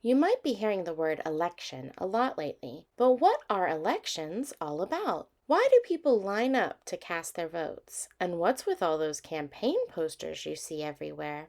You might be hearing the word election a lot lately, but what are elections all about? Why do people line up to cast their votes? And what's with all those campaign posters you see everywhere?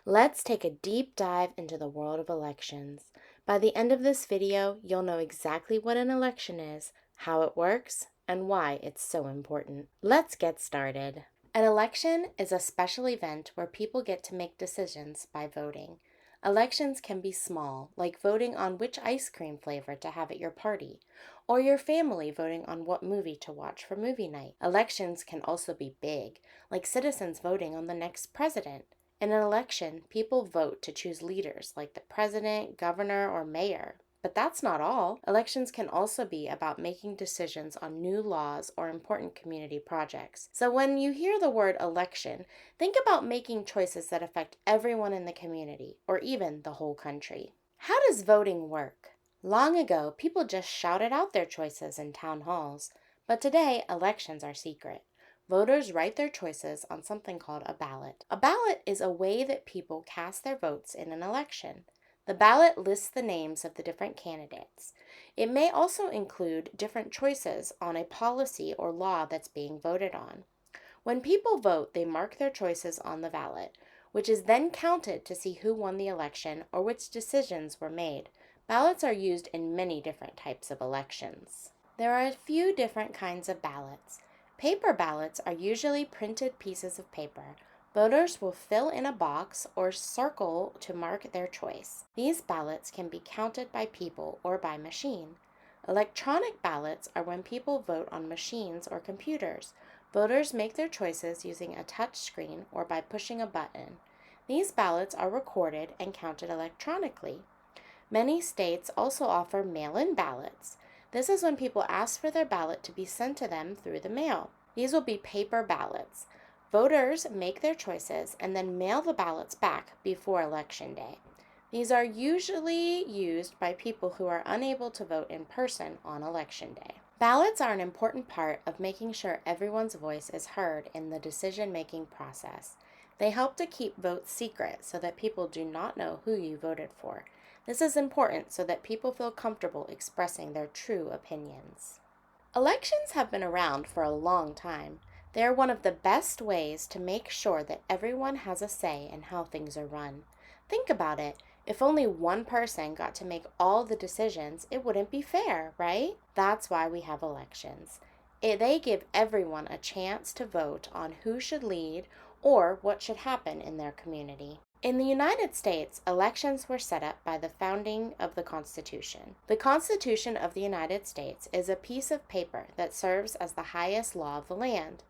Let's take a deep dive into the world of elections. By the end of this video, you'll know exactly what an election is, how it works, and why it's so important. Let's get started. An election is a special event where people get to make decisions by voting. Elections can be small, like voting on which ice cream flavor to have at your party, or your family voting on what movie to watch for movie night. Elections can also be big, like citizens voting on the next president. In an election, people vote to choose leaders like the president, governor, or mayor. But that's not all. Elections can also be about making decisions on new laws or important community projects. So when you hear the word election, think about making choices that affect everyone in the community or even the whole country. How does voting work? Long ago, people just shouted out their choices in town halls. But today, elections are secret. Voters write their choices on something called a ballot. A ballot is a way that people cast their votes in an election. The ballot lists the names of the different candidates. It may also include different choices on a policy or law that's being voted on. When people vote, they mark their choices on the ballot, which is then counted to see who won the election or which decisions were made. Ballots are used in many different types of elections. There are a few different kinds of ballots. Paper ballots are usually printed pieces of paper. Voters will fill in a box or circle to mark their choice. These ballots can be counted by people or by machine. Electronic ballots are when people vote on machines or computers. Voters make their choices using a touch screen or by pushing a button. These ballots are recorded and counted electronically. Many states also offer mail-in ballots. This is when people ask for their ballot to be sent to them through the mail. These will be paper ballots. Voters make their choices and then mail the ballots back before Election Day. These are usually used by people who are unable to vote in person on Election Day. Ballots are an important part of making sure everyone's voice is heard in the decision-making process. They help to keep votes secret so that people do not know who you voted for. This is important so that people feel comfortable expressing their true opinions. Elections have been around for a long time. They are one of the best ways to make sure that everyone has a say in how things are run. Think about it. If only one person got to make all the decisions, it wouldn't be fair, right? That's why we have elections. They give everyone a chance to vote on who should lead or what should happen in their community. In the United States, elections were set up by the founding of the Constitution. The Constitution of the United States is a piece of paper that serves as the highest law of the land.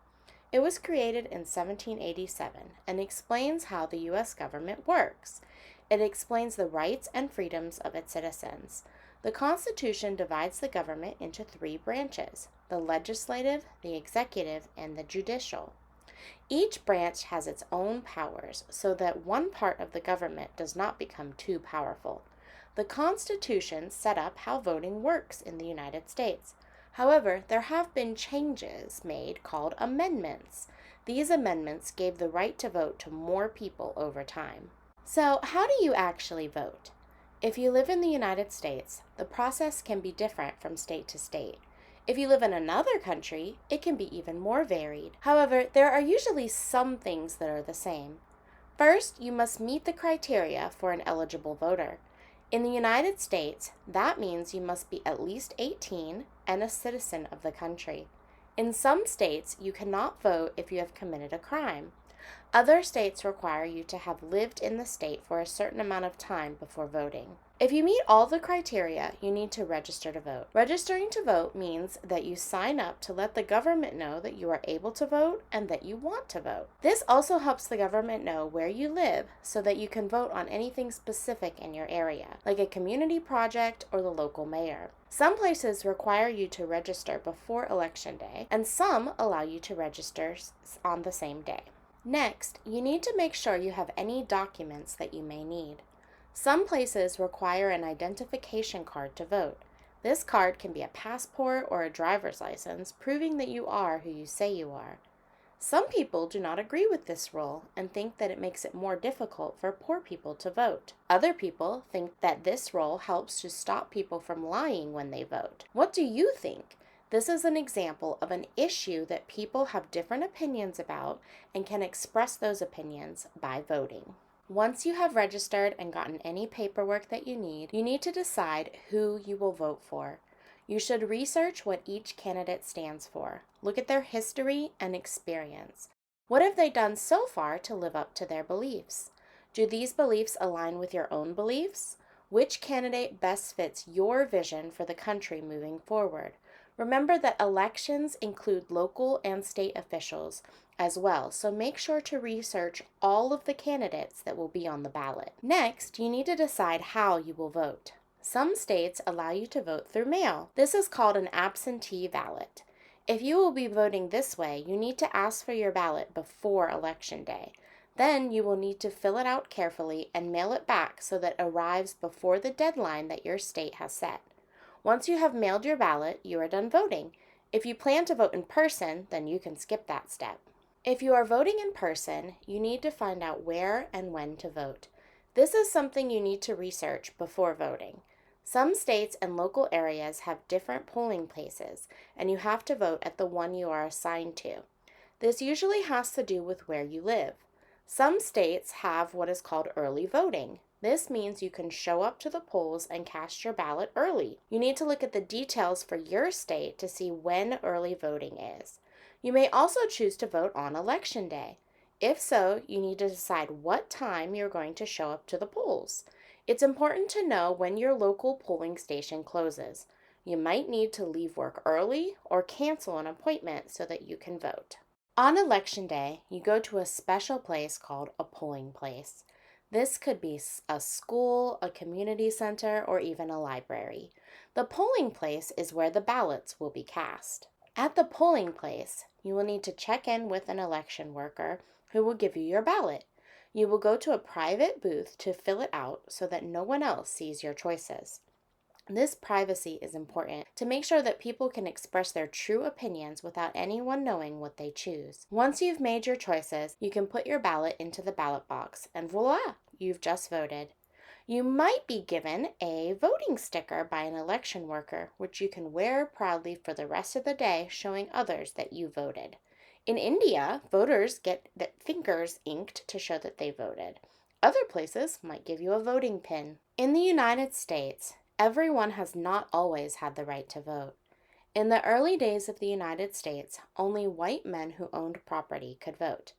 It was created in 1787 and explains how the U.S. government works. It explains the rights and freedoms of its citizens. The Constitution divides the government into three branches: the legislative, the executive, and the judicial. Each branch has its own powers so that one part of the government does not become too powerful. The Constitution set up how voting works in the United States. However, there have been changes made called amendments. These amendments gave the right to vote to more people over time. So, how do you actually vote? If you live in the United States, the process can be different from state to state. If you live in another country, it can be even more varied. However, there are usually some things that are the same. First, you must meet the criteria for an eligible voter. In the United States, that means you must be at least 18 and a citizen of the country. In some states, you cannot vote if you have committed a crime. Other states require you to have lived in the state for a certain amount of time before voting. If you meet all the criteria, you need to register to vote. Registering to vote means that you sign up to let the government know that you are able to vote and that you want to vote. This also helps the government know where you live so that you can vote on anything specific in your area, like a community project or the local mayor. Some places require you to register before Election Day, and some allow you to register on the same day. Next, you need to make sure you have any documents that you may need. Some places require an identification card to vote. This card can be a passport or a driver's license, proving that you are who you say you are. Some people do not agree with this rule and think that it makes it more difficult for poor people to vote. Other people think that this rule helps to stop people from lying when they vote. What do you think? This is an example of an issue that people have different opinions about and can express those opinions by voting. Once you have registered and gotten any paperwork that you need to decide who you will vote for. You should research what each candidate stands for. Look at their history and experience. What have they done so far to live up to their beliefs? Do these beliefs align with your own beliefs? Which candidate best fits your vision for the country moving forward? Remember that elections include local and state officials as well, so make sure to research all of the candidates that will be on the ballot. Next, you need to decide how you will vote. Some states allow you to vote through mail. This is called an absentee ballot. If you will be voting this way, you need to ask for your ballot before Election Day. Then you will need to fill it out carefully and mail it back so that it arrives before the deadline that your state has set. Once you have mailed your ballot, you are done voting. If you plan to vote in person, then you can skip that step. If you are voting in person, you need to find out where and when to vote. This is something you need to research before voting. Some states and local areas have different polling places, and you have to vote at the one you are assigned to. This usually has to do with where you live. Some states have what is called early voting. This means you can show up to the polls and cast your ballot early. You need to look at the details for your state to see when early voting is. You may also choose to vote on Election Day. If so, you need to decide what time you're going to show up to the polls. It's important to know when your local polling station closes. You might need to leave work early or cancel an appointment so that you can vote. On Election Day, you go to a special place called a polling place. This could be a school, a community center, or even a library. The polling place is where the ballots will be cast. At the polling place, you will need to check in with an election worker who will give you your ballot. You will go to a private booth to fill it out so that no one else sees your choices. This privacy is important to make sure that people can express their true opinions without anyone knowing what they choose. Once you've made your choices, you can put your ballot into the ballot box and voila, you've just voted. You might be given a voting sticker by an election worker, which you can wear proudly for the rest of the day, showing others that you voted. In India, voters get their fingers inked to show that they voted. Other places might give you a voting pin. In the United States, everyone has not always had the right to vote. In the early days of the United States, only white men who owned property could vote.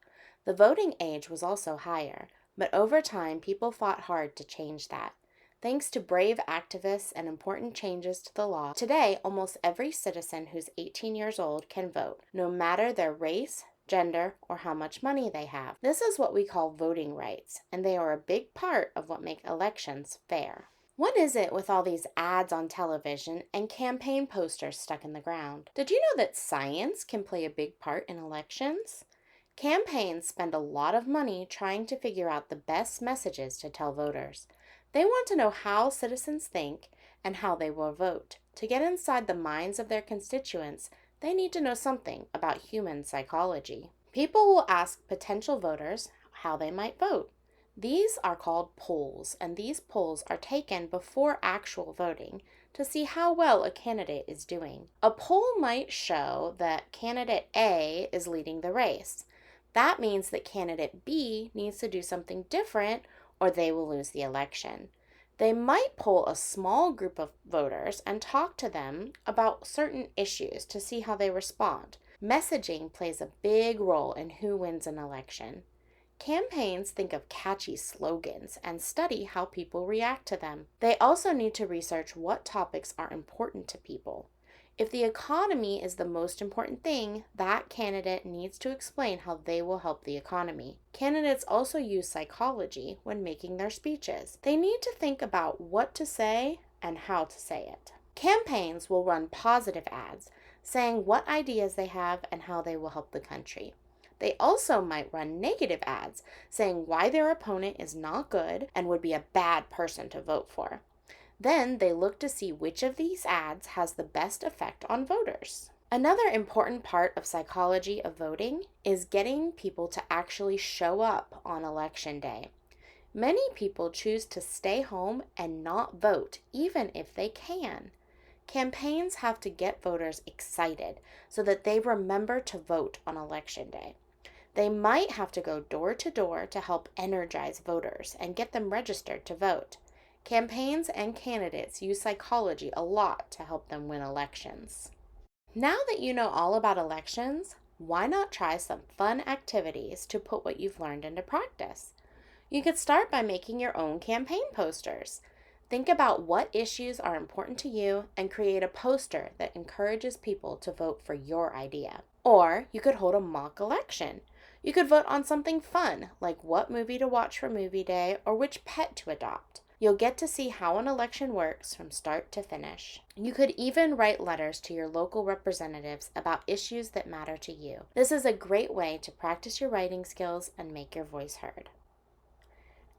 The voting age was also higher, but over time people fought hard to change that. Thanks to brave activists and important changes to the law, today almost every citizen who's 18 years old can vote, no matter their race, gender, or how much money they have. This is what we call voting rights, and they are a big part of what make elections fair. What is it with all these ads on television and campaign posters stuck in the ground? Did you know that science can play a big part in elections? Campaigns spend a lot of money trying to figure out the best messages to tell voters. They want to know how citizens think and how they will vote. To get inside the minds of their constituents, they need to know something about human psychology. People will ask potential voters how they might vote. These are called polls, and these polls are taken before actual voting to see how well a candidate is doing. A poll might show that candidate A is leading the race. That means that candidate B needs to do something different or they will lose the election. They might poll a small group of voters and talk to them about certain issues to see how they respond. Messaging plays a big role in who wins an election. Campaigns think of catchy slogans and study how people react to them. They also need to research what topics are important to people. If the economy is the most important thing, that candidate needs to explain how they will help the economy. Candidates also use psychology when making their speeches. They need to think about what to say and how to say it. Campaigns will run positive ads, saying what ideas they have and how they will help the country. They also might run negative ads, saying why their opponent is not good and would be a bad person to vote for. Then they look to see which of these ads has the best effect on voters. Another important part of psychology of voting is getting people to actually show up on election day. Many people choose to stay home and not vote, even if they can. Campaigns have to get voters excited so that they remember to vote on election day. They might have to go door to door to help energize voters and get them registered to vote. Campaigns and candidates use psychology a lot to help them win elections. Now that you know all about elections, why not try some fun activities to put what you've learned into practice? You could start by making your own campaign posters. Think about what issues are important to you and create a poster that encourages people to vote for your idea. Or you could hold a mock election. You could vote on something fun, like what movie to watch for movie day or which pet to adopt. You'll get to see how an election works from start to finish. You could even write letters to your local representatives about issues that matter to you. This is a great way to practice your writing skills and make your voice heard.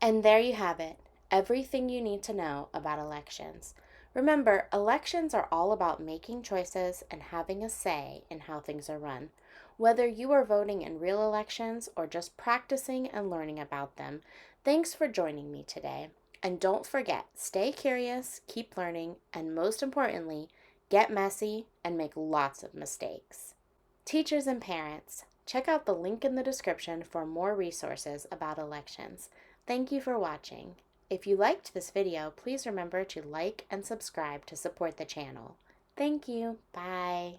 And there you have it, everything you need to know about elections. Remember, elections are all about making choices and having a say in how things are run. Whether you are voting in real elections or just practicing and learning about them, thanks for joining me today. And don't forget, stay curious, keep learning, and most importantly, get messy and make lots of mistakes. Teachers and parents, check out the link in the description for more resources about elections. Thank you for watching. If you liked this video, please remember to like and subscribe to support the channel. Thank you. Bye.